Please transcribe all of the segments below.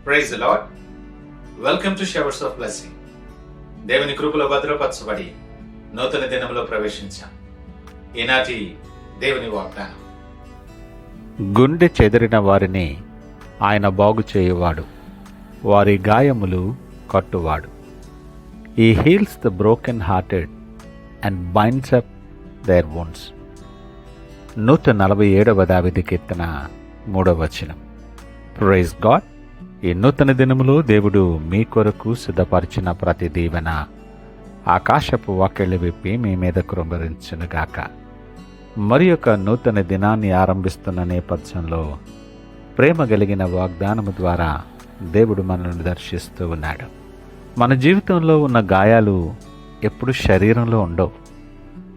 Praise the lord. Welcome to showers of blessing. దేవుని కృపలో భద్రపరచబడి నూతన దినంలో ప్రవేశించాం. ఈనాటి దేవుని వాగ్దానం. గుండె చెదిరిన వారిని ఆయన బాగు చేయువాడు, వారి గాయములు కట్టువాడు. He heals the broken hearted and binds up their wounds. 147వ దావీదు కీర్తన 3వ వచనం. Praise God. ఈ నూతన దినములో దేవుడు మీ కొరకు సిద్ధపరిచిన ప్రతి దీవెన ఆకాశపు వాకిళ్ళు విప్పి మీ మీద కృంగరించునుగాక. మరి యొక్క నూతన దినాన్ని ఆరంభిస్తున్న నేపథ్యంలో ప్రేమ కలిగిన వాగ్దానము ద్వారా దేవుడు మనల్ని దర్శిస్తూ ఉన్నాడు. మన జీవితంలో ఉన్న గాయాలు ఎప్పుడు శరీరంలో ఉండవు.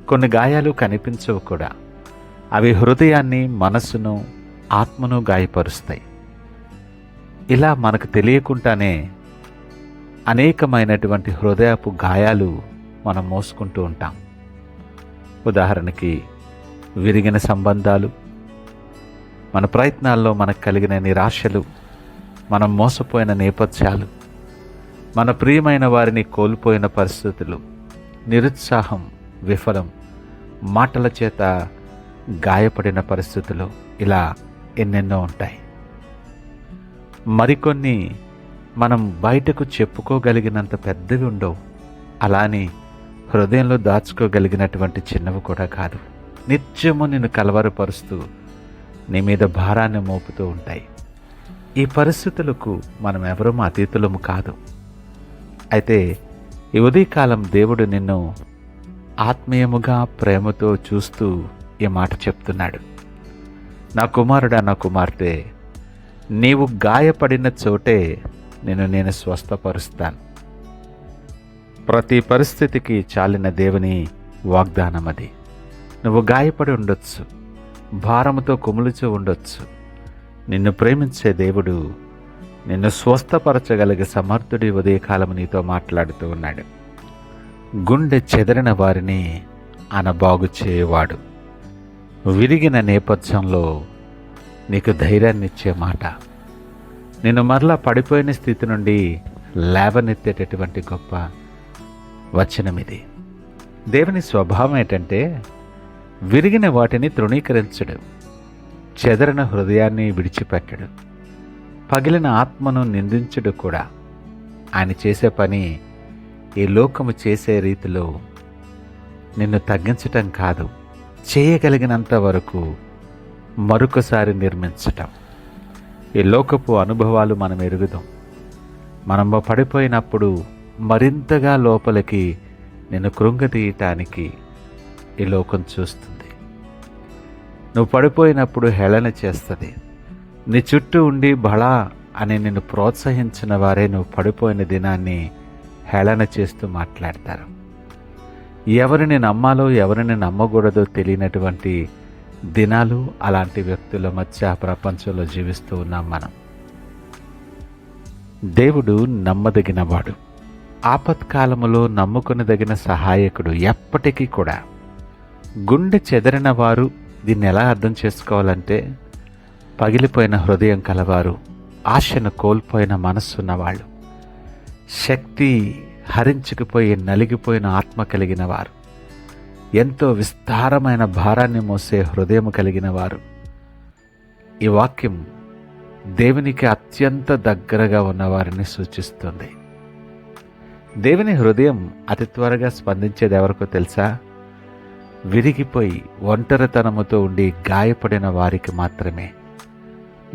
కొన్ని గాయాలు కనిపించవు కూడా. అవి హృదయాన్ని, మనస్సును, ఆత్మను గాయపరుస్తాయి. ఇలా మనకు తెలియకుండానే అనేకమైనటువంటి హృదయపు గాయాలు మనం మోసుకుంటూ ఉంటాం. ఉదాహరణకి విరిగిన సంబంధాలు, మన ప్రయత్నాల్లో మనకు కలిగిన నిరాశలు, మనం మోసపోయిన నేపథ్యాలు, మన ప్రియమైన వారిని కోల్పోయిన పరిస్థితులు, నిరుత్సాహం, విఫలం, మాటల చేత గాయపడిన పరిస్థితులు, ఇలా ఎన్నెన్నో ఉంటాయి. మరికొన్ని మనం బయటకు చెప్పుకోగలిగినంత పెద్దవి ఉండవు. అలాని హృదయంలో దాచుకోగలిగినటువంటి చిన్నవి కూడా కాదు. నిత్యము నిన్ను కలవరపరుస్తూ నీ మీద భారాన్ని మోపుతూ ఉంటాయి. ఈ పరిస్థితులకు మనం ఎవరూ అతీతులము కాదు. అయితే ఈ ఉదయకాలం దేవుడు నిన్ను ఆత్మీయముగా ప్రేమతో చూస్తూ ఈ మాట చెప్తున్నాడు. నా కుమారుడా, నా కుమార్తె, నీవు గాయపడిన చోటే నేను స్వస్థపరుస్తాను. ప్రతి పరిస్థితికి చాలిన దేవుని వాగ్దానం అది. నువ్వు గాయపడి ఉండొచ్చు, భారముతో కుములుచూ ఉండొచ్చు. నిన్ను ప్రేమించే దేవుడు నిన్ను స్వస్థపరచగలిగే సమర్థుడి ఉదయకాలము నీతో మాట్లాడుతూ ఉన్నాడు. గుండె చెదరిన వారిని ఆయన బాగు చేయవాడు. విరిగిన నేపథ్యంలో నీకు ధైర్యాన్నిచ్చే మాట, నిన్ను మరలా పడిపోయిన స్థితి నుండి లేవనెత్తేటటువంటి గొప్ప వచనం ఇది. దేవుని స్వభావం ఏంటంటే విరిగిన వాటిని తృణీకరించడు, చెదరిన హృదయాన్ని విడిచిపెట్టడు, పగిలిన ఆత్మను నిందించడు కూడా. ఆయన చేసే పని ఈ లోకము చేసే రీతిలో నిన్ను తగ్గించటం కాదు, చేయగలిగినంత వరకు మరొకసారి నిర్మించటం. ఈ లోకపు అనుభవాలు మనం ఎరుగుదాం. మనం పడిపోయినప్పుడు మరింతగా లోపలికి నిన్ను కృంగతీయటానికి ఈ లోకం చూస్తుంది. నువ్వు పడిపోయినప్పుడు హేళన చేస్తుంది. నీ చుట్టూ ఉండి బలా అని నిన్ను ప్రోత్సహించిన వారే నువ్వు పడిపోయిన దినాన్ని హేళన చేస్తూ మాట్లాడతారు. ఎవరిని నమ్మాలో ఎవరిని నమ్మకూడదో తెలియనటువంటి దినాలు, అలాంటి వ్యక్తుల మధ్య ప్రపంచంలో జీవిస్తూ ఉన్నాం మనం. దేవుడు నమ్మదగినవాడు, ఆపత్కాలములో నమ్ముకొనదగిన సహాయకుడు ఎప్పటికీ కూడా. గుండె చెదరిన వారు దీన్ని ఎలా అర్థం చేసుకోవాలంటే, పగిలిపోయిన హృదయం కలవారు, ఆశను కోల్పోయిన మనస్సున్నవాళ్ళు, శక్తి హరించుకుపోయి నలిగిపోయిన ఆత్మ కలిగిన వారు, ఎంతో విస్తారమైన భారాన్ని మోసే హృదయం కలిగిన వారు. ఈ వాక్యం దేవునికి అత్యంత దగ్గరగా ఉన్నవారిని సూచిస్తుంది. దేవుని హృదయం అతి త్వరగా స్పందించేది ఎవరికో తెలుసా? విరిగిపోయి ఒంటరితనముతో ఉండి గాయపడిన వారికి మాత్రమే.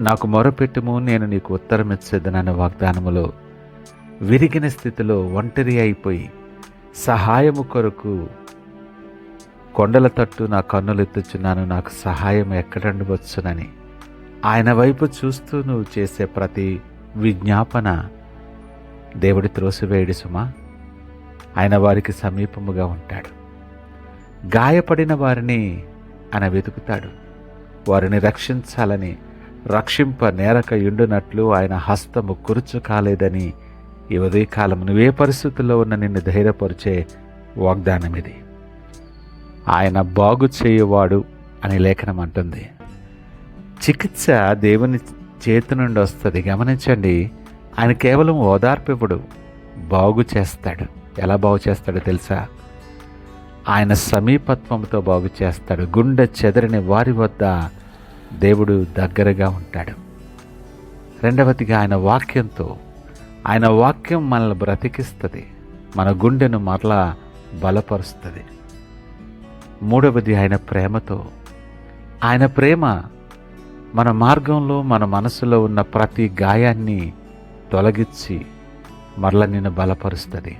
నాకు మొరపెట్టుము, నేను నీకు ఉత్తరం ఇచ్చేదనన్న వాగ్దానములో విరిగిన స్థితిలో ఒంటరి అయిపోయి సహాయము కొరకు కొండల తట్టు నా కన్నులు ఎత్తుచున్నాను, నాకు సహాయం ఎక్కడండి వచ్చునని ఆయన వైపు చూస్తూ నువ్వు చేసే ప్రతి విజ్ఞాపన దేవుడి త్రోసివేయుడి సుమా. ఆయన వారికి సమీపముగా ఉంటాడు. గాయపడిన వారిని ఆయన వెతుకుతాడు. వారిని రక్షించాలని, రక్షింప నేరక యుండునట్లు ఆయన హస్తము కురుచు కాలేదని ఈ ఉదయకాలం నువ్వే పరిస్థితుల్లో ఉన్న నిన్ను ధైర్యపరిచే వాగ్దానం ఇది. ఆయన బాగు చేయువాడు అని లేఖనం అంటుంది. చికిత్స దేవుని చేతి నుండి వస్తుంది. గమనించండి, ఆయన కేవలం ఓదార్పివ్వడు, బాగు చేస్తాడు. ఎలా బాగు చేస్తాడో తెలుసా? ఆయన సమీపత్వంతో బాగు చేస్తాడు. గుండె చెదరని వారి వద్ద దేవుడు దగ్గరగా ఉంటాడు. రెండవదిగా ఆయన వాక్యంతో, ఆయన వాక్యం మనల్ని బ్రతికిస్తుంది, మన గుండెను మరలా బలపరుస్తుంది. మూడవది ఆయన ప్రేమతో. ఆయన ప్రేమ మన మార్గంలో, మన మనసులో ఉన్న ప్రతి గాయాన్ని తొలగించి మరల నిన్ను బలపరుస్తుంది.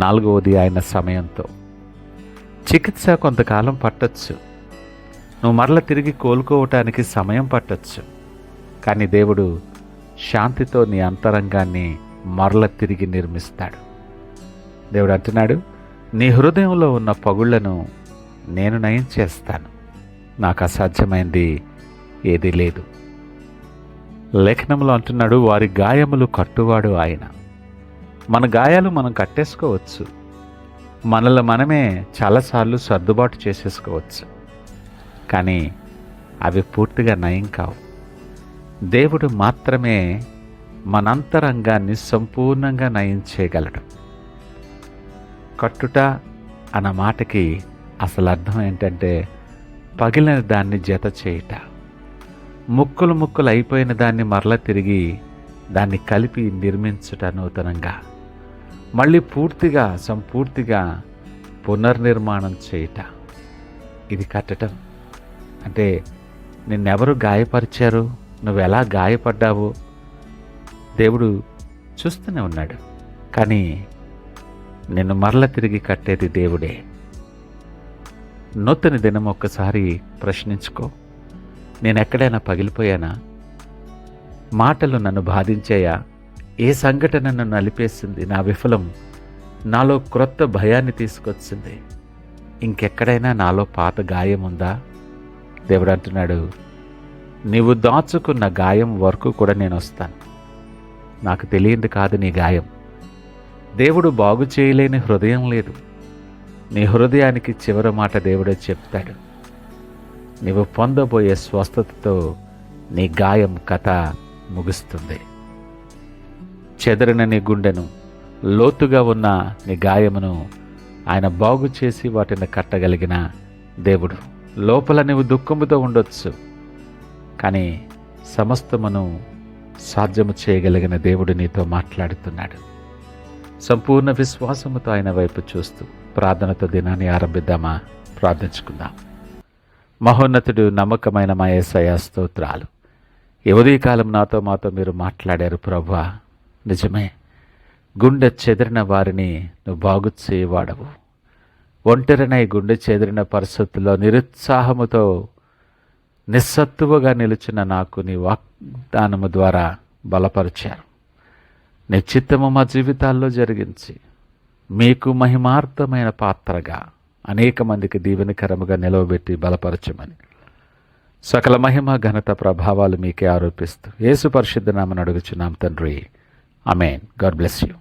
నాలుగవది ఆయన సమయంతో. చికిత్స కొంతకాలం పట్టొచ్చు, నువ్వు మరల తిరిగి కోలుకోవటానికి సమయం పట్టొచ్చు. కానీ దేవుడు శాంతితో నీ అంతరంగాన్ని మరల తిరిగి నిర్మిస్తాడు. దేవుడు అంటున్నాడు, నీ హృదయంలో ఉన్న పగుళ్లను నేను నయం చేస్తాను, నాకు అసాధ్యమైంది ఏదీ లేదు. లేఖనంలో అంటున్నాడు, వారి గాయములు కట్టువాడు ఆయన. మన గాయాలు మనం కట్టేసుకోవచ్చు, మనల్ని మనమే చాలాసార్లు సర్దుబాటు చేసేసుకోవచ్చు, కానీ అవి పూర్తిగా నయం కావు. దేవుడు మాత్రమే మనంతరంగాన్ని సంపూర్ణంగా నయం చేయగలడు. కట్టుట అన్న మాటకి అసలు అర్థం ఏంటంటే, పగిలిన దాన్ని జత చేయుట, ముక్కలు ముక్కలు అయిపోయిన దాన్ని మరల తిరిగి దాన్ని కలిపి నిర్మించుట, నూతనంగా మళ్ళీ పూర్తిగా సంపూర్తిగా పునర్నిర్మాణం చేయుట. ఇది కట్టడం అంటే, నిన్నెవరు గాయపరిచారు, నువ్వెలా గాయపడ్డావు దేవుడు చూస్తూనే ఉన్నాడు. కానీ నిన్ను మరల తిరిగి కట్టేది దేవుడే. నూతన దినం ఒక్కసారి ప్రశ్నించుకో, నేను ఎక్కడైనా పగిలిపోయానా? మాటలు నన్ను బాధించాయా? ఏ సంఘటన నన్ను నలిపేసింది? నా విఫలం నాలో క్రొత్త భయాన్ని తీసుకొచ్చింది. ఇంకెక్కడైనా నాలో పాత గాయం ఉందా? దేవుడు అంటున్నాడు, నీవు దాచుకున్న గాయం వరకు కూడా నేను వస్తాను. నాకు తెలియంది కాదు నీ గాయం. దేవుడు బాగు చేయలేని హృదయం లేదు. నీ హృదయానికి చివరి మాట దేవుడే చెప్తాడు. నీవు పొందబోయే స్వస్థతతో నీ గాయం కథ ముగుస్తుంది. చెదరిన నీ గుండెను, లోతుగా ఉన్న నీ గాయమును ఆయన బాగు చేసి వాటిని కట్టగలిగిన దేవుడు. లోపల నీవు దుఃఖముతో ఉండొచ్చు, కానీ సమస్తమును సాధ్యము చేయగలిగిన దేవుడు నీతో మాట్లాడుతున్నాడు. సంపూర్ణ విశ్వాసముతో ఆయన వైపు చూస్తూ ప్రార్థనతో దినాన్ని ఆరంభిద్దామా? ప్రార్థించుకుందాం. మహోన్నతుడు, నమ్మకమైన మా యేసయ్య స్తోత్రాలు. ఈ ఉదయకాలం మాతో మీరు మాట్లాడారు ప్రభువా. నిజమే, గుండె చెదిరిన వారిని నువ్వు బాగు చేయవాడవు. ఒంటరినై గుండె చెదిరిన పరిస్థితుల్లో నిరుత్సాహముతో నిస్సత్తువగా నిలిచిన నాకు నీ వాగ్దానము ద్వారా బలపరిచారు. నీ చిత్తము మా జీవితాల్లో జరిగించి మీకు మహిమార్థమైన పాత్రగా అనేక మందికి దీవెనకరముగా నిలవబెట్టి బలపరచమని సకల మహిమ ఘనత ప్రభావాలు మీకే ఆరోపిస్తూ యేసు పరిశుద్ధ నామమున అడుగుచున్నాం తండ్రి. ఆమేన్. God bless you.